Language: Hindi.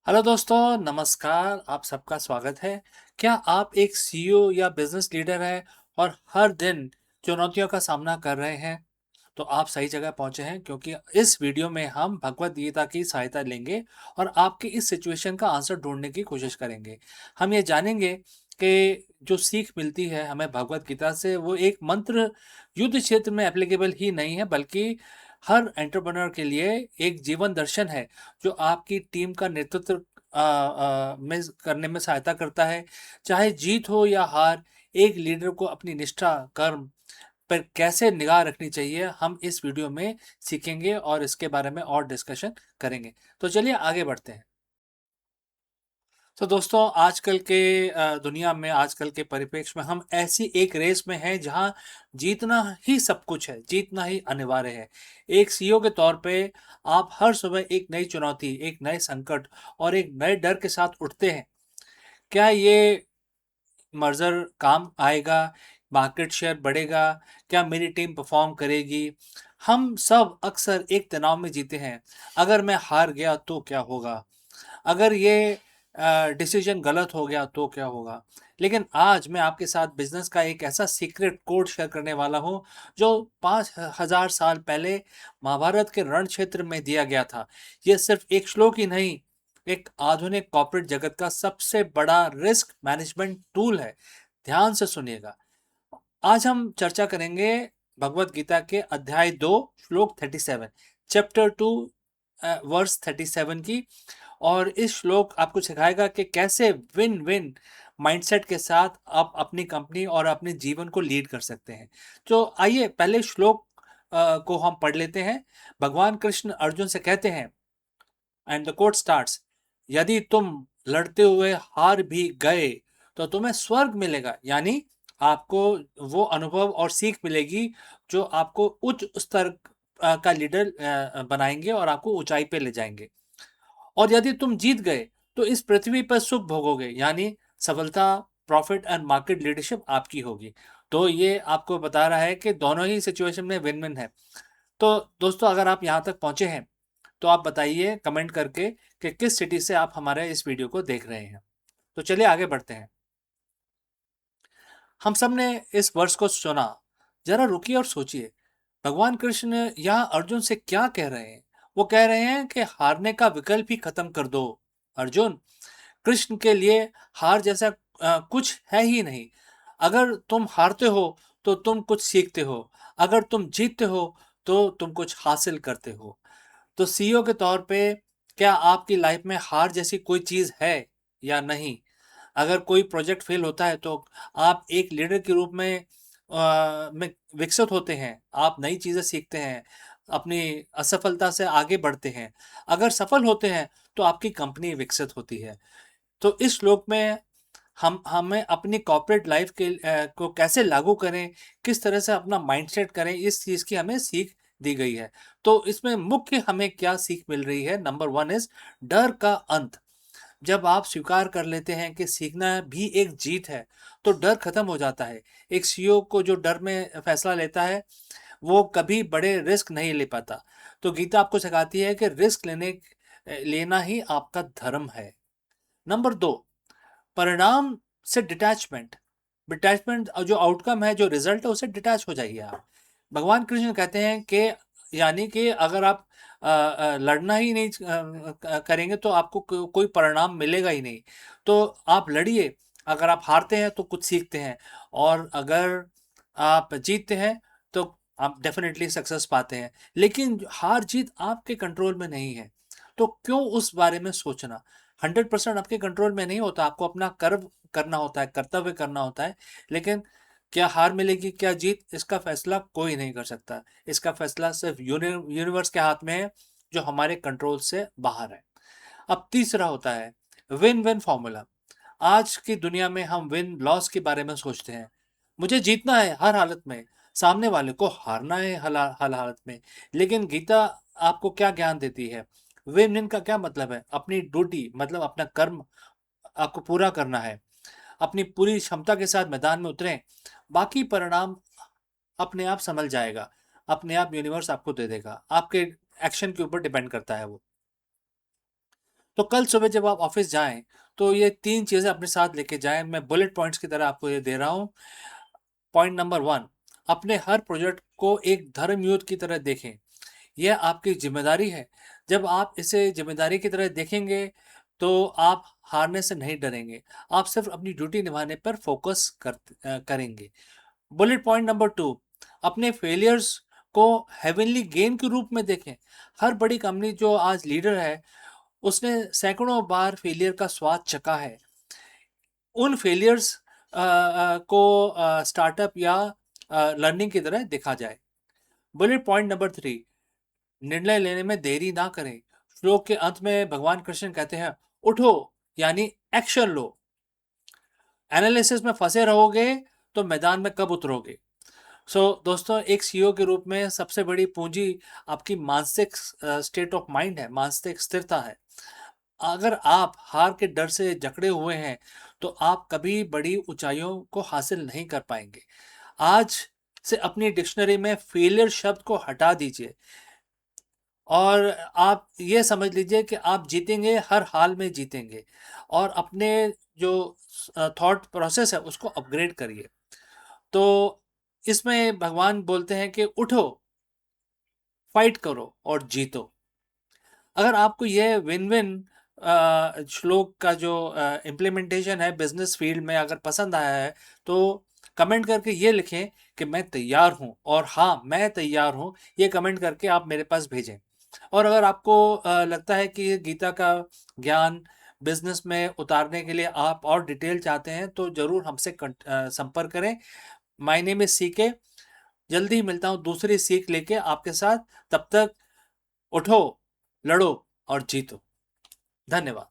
हेलो दोस्तों, नमस्कार। आप सबका स्वागत है। क्या आप एक सीईओ या बिजनेस लीडर हैं और हर दिन चुनौतियों का सामना कर रहे हैं? तो आप सही जगह पहुंचे हैं, क्योंकि इस वीडियो में हम भगवत गीता की सहायता लेंगे और आपकी इस सिचुएशन का आंसर ढूंढने की कोशिश करेंगे। हम ये जानेंगे कि जो सीख मिलती है हमें भगवत गीता से, वो एक मंत्र युद्ध क्षेत्र में एप्लीकेबल ही नहीं है, बल्कि हर एंटरप्रेन्योर के लिए एक जीवन दर्शन है, जो आपकी टीम का नेतृत्व में करने में सहायता करता है। चाहे जीत हो या हार, एक लीडर को अपनी निष्ठा, कर्म पर कैसे निगाह रखनी चाहिए, हम इस वीडियो में सीखेंगे और इसके बारे में और डिस्कशन करेंगे। तो चलिए आगे बढ़ते हैं। तो दोस्तों, आजकल के दुनिया में, आजकल के परिप्रेक्ष्य में हम ऐसी एक रेस में हैं जहां जीतना ही सब कुछ है, जीतना ही अनिवार्य है। एक सीईओ के तौर पे आप हर सुबह एक नई चुनौती, एक नए संकट और एक नए डर के साथ उठते हैं। क्या ये मर्जर काम आएगा? मार्केट शेयर बढ़ेगा? क्या मेरी टीम परफॉर्म करेगी? हम सब अक्सर एक तनाव में जीते हैं। अगर मैं हार गया तो क्या होगा? अगर ये डिसीजन गलत हो गया तो क्या होगा? लेकिन आज मैं आपके साथ बिजनेस का एक ऐसा सीक्रेट कोड शेयर करने वाला हूँ, जो 5000 साल पहले महाभारत के रण क्षेत्र में दिया गया था। ये सिर्फ एक श्लोक ही नहीं, एक आधुनिक कॉर्पोरेट जगत का सबसे बड़ा रिस्क मैनेजमेंट टूल है। ध्यान से सुनिएगा। आज हम चर्चा करेंगे भगवत गीता के अध्याय 2, श्लोक 37, चैप्टर 2, वर्स 37 की। और इस श्लोक आपको सिखाएगा कि कैसे विन विन माइंडसेट के साथ आप अपनी कंपनी और अपने जीवन को लीड कर सकते हैं। तो आइए पहले श्लोक को हम पढ़ लेते हैं। भगवान कृष्ण अर्जुन से कहते हैं, एंड द कोट स्टार्ट्स, यदि तुम लड़ते हुए हार भी गए तो तुम्हें स्वर्ग मिलेगा। यानी आपको वो अनुभव और सीख मिलेगी जो आपको उच्च स्तर का लीडर बनाएंगे और आपको ऊंचाई पे ले जाएंगे। और यदि तुम जीत गए तो इस पृथ्वी पर सुख भोगोगे, यानी सफलता, प्रॉफिट एंड मार्केट लीडरशिप आपकी होगी। तो ये आपको बता रहा है कि दोनों ही सिचुएशन में विन विन है। तो दोस्तों, अगर आप यहाँ तक पहुंचे हैं तो आप बताइए कमेंट करके कि किस सिटी से आप हमारे इस वीडियो को देख रहे हैं। तो चलिए आगे बढ़ते हैं। हम सब ने इस वर्ष को सुना। जरा रुकिए और सोचिए, भगवान कृष्ण यहाँ अर्जुन से क्या कह रहे हैं? वो कह रहे हैं कि हारने का विकल्प ही खत्म कर दो। अर्जुन, कृष्ण के लिए हार जैसा कुछ है ही नहीं। अगर तुम हारते हो तो तुम कुछ सीखते हो, अगर तुम जीतते हो तो तुम कुछ हासिल करते हो। तो सीईओ के तौर पे क्या आपकी लाइफ में हार जैसी कोई चीज है या नहीं? अगर कोई प्रोजेक्ट फेल होता है तो आप एक लीडर के रूप में विकसित होते हैं, आप नई चीजें सीखते हैं, अपनी असफलता से आगे बढ़ते हैं। अगर सफल होते हैं तो आपकी कंपनी विकसित होती है। तो इस श्लोक में हम हमें अपनी कॉर्पोरेट लाइफ को कैसे लागू करें, किस तरह से अपना माइंडसेट करें, इस चीज़ की हमें सीख दी गई है। तो इसमें मुख्य हमें क्या सीख मिल रही है? नंबर 1 इज़ डर का अंत। जब आप स्वीकार कर लेते हैं कि सीखना भी एक जीत है, तो डर खत्म हो जाता है। एक सीईओ को जो डर में फैसला लेता है, वो कभी बड़े रिस्क नहीं ले पाता। तो गीता आपको सिखाती है कि रिस्क लेना ही आपका धर्म है। नंबर 2, परिणाम से डिटैचमेंट। डिटैचमेंट जो आउटकम है, जो रिजल्ट है, उससे डिटैच हो जाइए आप। भगवान कृष्ण कहते हैं कि यानी कि अगर आप लड़ना ही नहीं करेंगे तो आपको कोई परिणाम मिलेगा ही नहीं। तो आप लड़िए। अगर आप हारते हैं तो कुछ सीखते हैं, और अगर आप जीतते हैं तो आप डेफिनेटली सक्सेस पाते हैं। लेकिन हार जीत आपके कंट्रोल में नहीं है, तो क्यों उस बारे में सोचना? 100% आपके कंट्रोल में नहीं होता। आपको अपना कर्म करना होता है, कर्तव्य करना होता है। लेकिन क्या हार मिलेगी, क्या जीत, इसका फैसला कोई नहीं कर सकता। इसका फैसला सिर्फ यूनिवर्स के हाथ में है, जो हमारे कंट्रोल से बाहर है। अब तीसरा होता है विन विन फॉर्मूला। आज की दुनिया में हम विन लॉस के बारे में सोचते हैं। मुझे जीतना है हर हालत में, सामने वाले को हारना है हर हालत में। लेकिन गीता आपको क्या ज्ञान देती है? विन विन का क्या मतलब है? अपनी ड्यूटी, मतलब अपना कर्म आपको पूरा करना है। अपनी पूरी क्षमता के साथ मैदान में उतरें, बाकी परिणाम अपने आप संभल जाएगा। अपने आप यूनिवर्स आपको दे देगा। आपके एक्शन के ऊपर डिपेंड करता है वो। तो कल सुबह जब आप ऑफिस जाएं तो ये 3 चीज़ें अपने साथ लेके जाएं। मैं बुलेट पॉइंट्स की तरह आपको ये दे रहा हूँ। पॉइंट नंबर 1, अपने हर प्रोजेक्ट को एक धर्म युद्ध की तरह देखें। यह आपकी ज़िम्मेदारी है। जब आप इसे ज़िम्मेदारी की तरह देखेंगे, तो आप हारने से नहीं डरेंगे। आप सिर्फ़ अपनी ड्यूटी निभाने पर फ़ोकस करेंगे। बुलेट पॉइंट नंबर 2, अपने फेलियर्स को हेवनली गेन के रूप में देखें। हर बड़ी कंपनी जो आज लीडर है, उसने सैकड़ों बार फेलियर का स्वाद चखा है। उन फेलियर्स को स्टार्टअप या लर्निंग की तरह देखा जाए। बुलेट पॉइंट नंबर 3, निर्णय लेने में देरी ना करें। श्लोक के अंत में भगवान कृष्ण कहते हैं, उठो, यानी एक्शन लो। एनालिसिस में फंसे रहोगे तो मैदान में कब उतरोगे? दोस्तों, एक सीईओ के रूप में सबसे बड़ी पूंजी आपकी मानसिक स्टेट ऑफ माइंड है, मानसिक स्थिरता है। अगर आप हार के डर से जकड़े हुए हैं, तो आप कभी बड़ी ऊंचाइयों को हासिल नहीं कर पाएंगे। आज से अपनी डिक्शनरी में फेलियर शब्द को हटा दीजिए और आप ये समझ लीजिए कि आप जीतेंगे, हर हाल में जीतेंगे। और अपने जो थॉट प्रोसेस है उसको अपग्रेड करिए। तो इसमें भगवान बोलते हैं कि उठो, फाइट करो और जीतो। अगर आपको ये विन विन श्लोक का जो इम्प्लीमेंटेशन है बिजनेस फील्ड में अगर पसंद आया है, तो कमेंट करके ये लिखें कि मैं तैयार हूँ और हाँ, मैं तैयार हूँ। ये कमेंट करके आप मेरे पास भेजें। और अगर आपको लगता है कि ये गीता का ज्ञान बिजनेस में उतारने के लिए आप और डिटेल चाहते हैं, तो ज़रूर हमसे संपर्क करें। My name is CK. जल्दी ही मिलता हूँ दूसरी सीख लेके आपके साथ। तब तक उठो, लड़ो और जीतो। धन्यवाद।